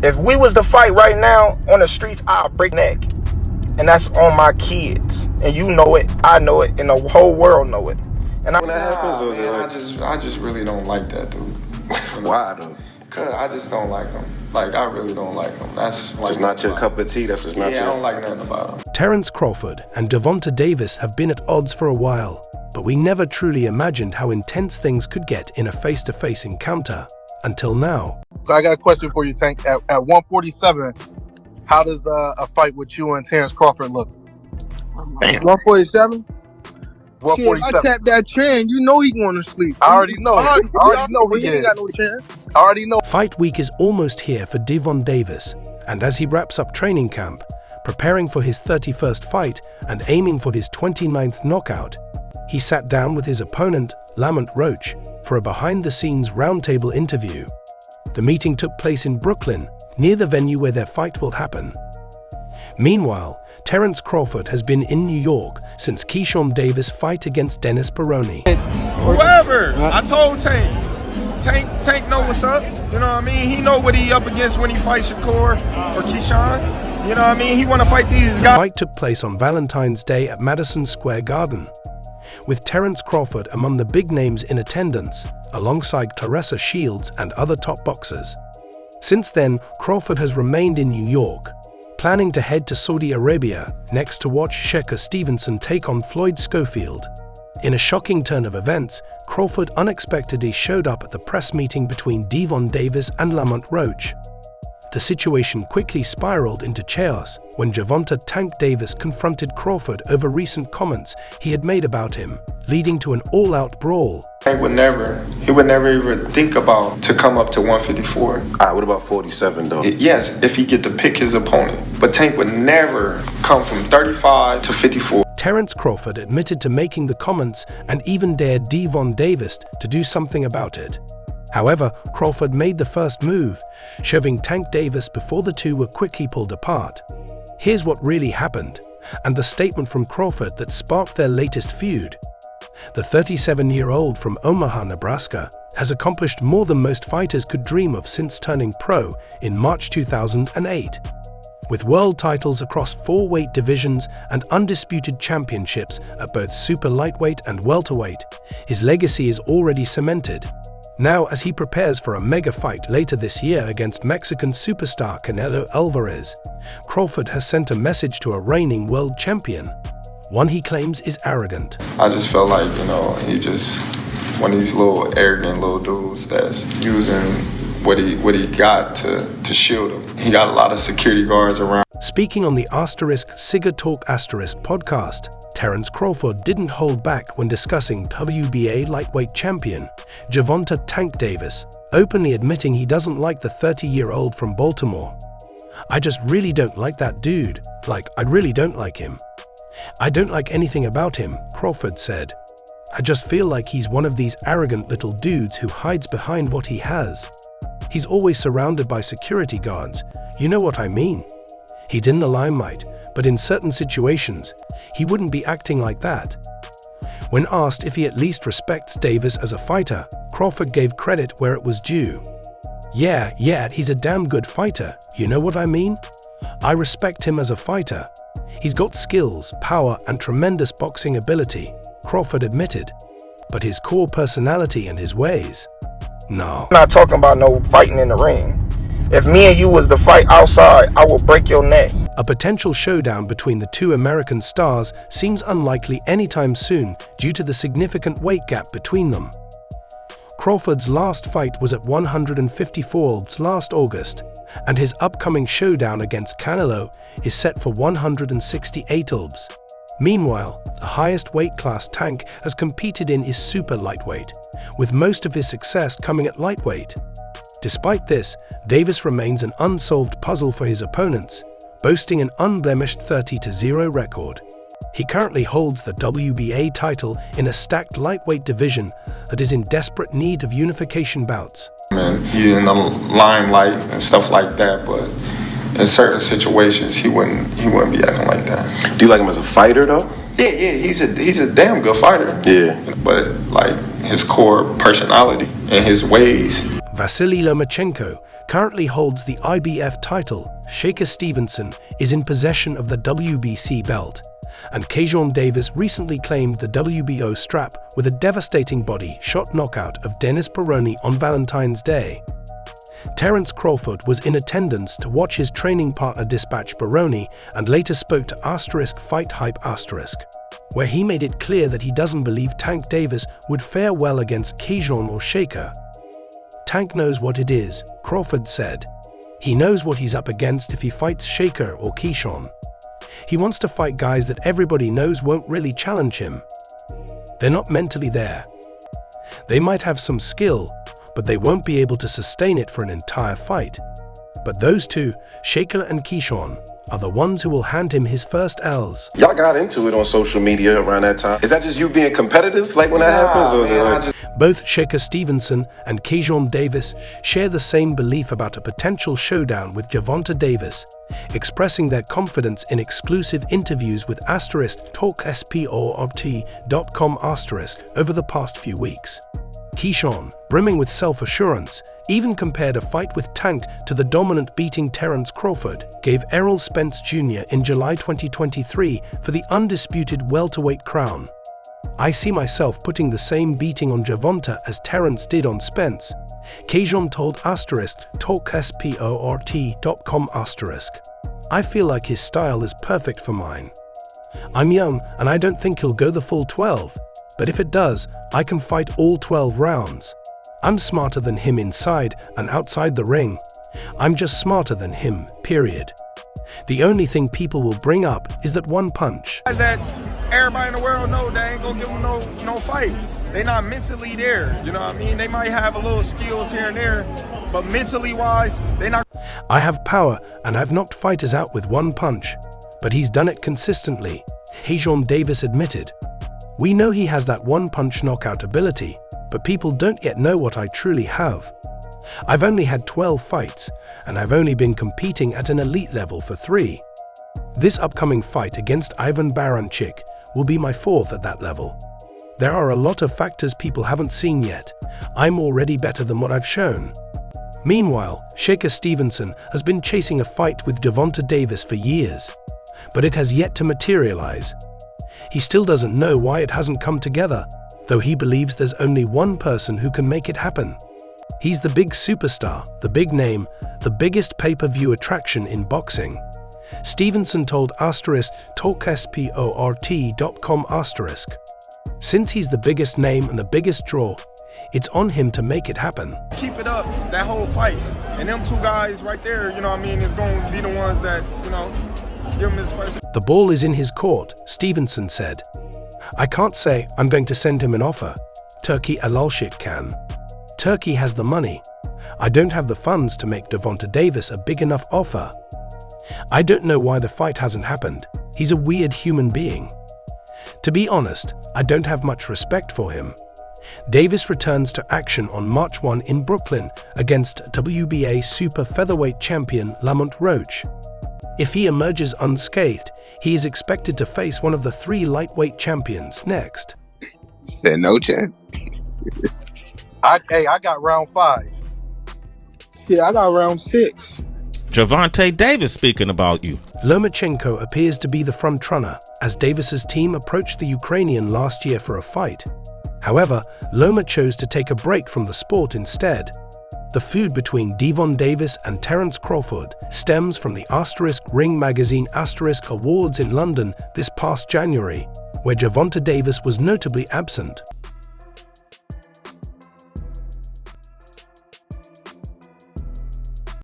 If we was to fight right now on the streets, I'll break neck. And that's on my kids. And you know it, I know it, and the whole world know it. And when that happens, or is it like... I just really don't like that dude. You know? Why though? Cause I just don't like him. Like, I really don't like him. That's like just not your cup of tea. That's just not your... I don't like nothing about him. Terence Crawford and Gervonta Davis have been at odds for a while, but we never truly imagined how intense things could get in a face-to-face encounter until now. I got a question for you, Tank. At 147, how does a fight with you and Terence Crawford look? 147? Shit, I tapped that trend. You know he going to sleep. I already know. I already know he ain't got no chance. I already know. Fight week is almost here for Gervonta Davis, and as he wraps up training camp, preparing for his 31st fight and aiming for his 29th knockout, he sat down with his opponent, Roach, for a behind-the-scenes roundtable interview. The meeting took place in Brooklyn, near the venue where their fight will happen. Meanwhile, Terence Crawford has been in New York since Keyshawn Davis' fight against Dennis Baroni. Whoever, I told Tank know what's up. You know what I mean? He know what he up against when he fights Shakur or Keyshawn. You know what I mean? He want to fight these guys. The fight took place on Valentine's Day at Madison Square Garden, with Terence Crawford among the big names in attendance, alongside Claressa Shields and other top boxers. Since then, Crawford has remained in New York, planning to head to Saudi Arabia next to watch Shakur Stevenson take on Floyd Schofield. In a shocking turn of events, Crawford unexpectedly showed up at the press meeting between Gervonta Davis and Roach. The situation quickly spiraled into chaos when Gervonta "Tank" Davis confronted Crawford over recent comments he had made about him, leading to an all-out brawl. Tank would never even think about to come up to 154. What about 47 though? Yes, if he get to pick his opponent. But Tank would never come from 35 to 54. Terence Crawford admitted to making the comments and even dared Gervonta Davis to do something about it. However, Crawford made the first move, shoving Tank Davis before the two were quickly pulled apart. Here's what really happened, and the statement from Crawford that sparked their latest feud. The 37-year-old from Omaha, Nebraska, has accomplished more than most fighters could dream of since turning pro in March 2008. With world titles across 4 weight divisions and undisputed championships at both super lightweight and welterweight, his legacy is already cemented. Now, as he prepares for a mega fight later this year against Mexican superstar Canelo Alvarez, Crawford has sent a message to a reigning world champion, one he claims is arrogant. I just felt like, he just one of these little arrogant little dudes that's using what he got to shield him. He got a lot of security guards around. Speaking on the Sigga Talk podcast, Terence Crawford didn't hold back when discussing WBA lightweight champion Gervonta "Tank" Davis, openly admitting he doesn't like the 30-year-old from Baltimore. "I just really don't like that dude. I really don't like him. I don't like anything about him," Crawford said. "I just feel like he's one of these arrogant little dudes who hides behind what he has. He's always surrounded by security guards. You know what I mean? He's in the limelight, but in certain situations, he wouldn't be acting like that." When asked if he at least respects Davis as a fighter, Crawford gave credit where it was due. Yeah, he's a damn good fighter, you know what I mean? I respect him as a fighter. He's got skills, power, and tremendous boxing ability," Crawford admitted. "But his core personality and his ways? No." I'm not talking about no fighting in the ring. If me and you was to fight outside, I will break your neck. A potential showdown between the two American stars seems unlikely anytime soon due to the significant weight gap between them. Crawford's last fight was at 154 last August, and his upcoming showdown against Canelo is set for 168 lbs. Meanwhile, the highest weight class Tank has competed in is super lightweight, with most of his success coming at lightweight. Despite this, Davis remains an unsolved puzzle for his opponents, boasting an unblemished 30-0 record. He currently holds the WBA title in a stacked lightweight division that is in desperate need of unification bouts. He's in the limelight and stuff like that, but in certain situations, he wouldn't be acting like that. Do you like him as a fighter though? Yeah, he's a damn good fighter. Yeah. But his core personality and his ways. Vasily Lomachenko currently holds the IBF title. Shakur Stevenson is in possession of the WBC belt, and Kejon Davis recently claimed the WBO strap with a devastating body shot knockout of Dennis Baroni on Valentine's Day. Terence Crawford was in attendance to watch his training partner dispatch Baroni and later spoke to Fight Hype where he made it clear that he doesn't believe Tank Davis would fare well against Kejon or Shakur. Tank knows what it is, Crawford said. He knows what he's up against if he fights Shakur or Kejon. He wants to fight guys that everybody knows won't really challenge him. They're not mentally there. They might have some skill, but they won't be able to sustain it for an entire fight. But those two, Shakur and Kejon, are the ones who will hand him his first L's. Y'all got into it on social media around that time. Is that just you being competitive, like when that happens, or is it like... Both Shakur Stevenson and Kejon Davis share the same belief about a potential showdown with Gervonta Davis, expressing their confidence in exclusive interviews with *TalkSport.com* over the past few weeks. Kejon, brimming with self-assurance, even compared a fight with Tank to the dominant beating Terence Crawford gave Errol Spence Jr. in July 2023 for the undisputed welterweight crown. I see myself putting the same beating on Gervonta as Terence did on Spence, Kejon told *TalkSport.com*. I feel like his style is perfect for mine. I'm young and I don't think he'll go the full 12, but if it does, I can fight all 12 rounds. I'm smarter than him inside and outside the ring. I'm just smarter than him, period. The only thing people will bring up is that one punch. That everybody in the world know they ain't gonna give them no fight. They not mentally there, you know what I mean? They might have a little skills here and there, but mentally wise, they not. I have power and I've knocked fighters out with one punch, but he's done it consistently, Kejon Davis admitted. We know he has that one-punch knockout ability, but people don't yet know what I truly have. I've only had 12 fights, and I've only been competing at an elite level for 3. This upcoming fight against Ivan Baranchyk will be my 4th at that level. There are a lot of factors people haven't seen yet. I'm already better than what I've shown. Meanwhile, Shakur Stevenson has been chasing a fight with Gervonta Davis for years, but it has yet to materialize. He still doesn't know why it hasn't come together, though he believes there's only one person who can make it happen. He's the big superstar, the big name, the biggest pay-per-view attraction in boxing. Stevenson told *TalkSport.com*. Since he's the biggest name and the biggest draw, it's on him to make it happen. Keep it up, that whole fight. And them two guys right there, you know what I mean, is going to be the ones that, you know, give him his first. The ball is in his court, Stevenson said. I can't say I'm going to send him an offer. Turki Alalshik can. Turkey has the money. I don't have the funds to make Gervonta Davis a big enough offer. I don't know why the fight hasn't happened. He's a weird human being. To be honest, I don't have much respect for him. Davis returns to action on March 1 in Brooklyn against WBA super featherweight champion Lamont Roach. If he emerges unscathed, he is expected to face one of the 3 lightweight champions next. Said no chance. I got round 5. Yeah, I got round 6. Gervonta Davis speaking about you. Lomachenko appears to be the frontrunner as Davis's team approached the Ukrainian last year for a fight. However, Loma chose to take a break from the sport instead. The feud between Devon Davis and Terence Crawford stems from the *Ring magazine *Awards in London this past January, where Gervonta Davis was notably absent.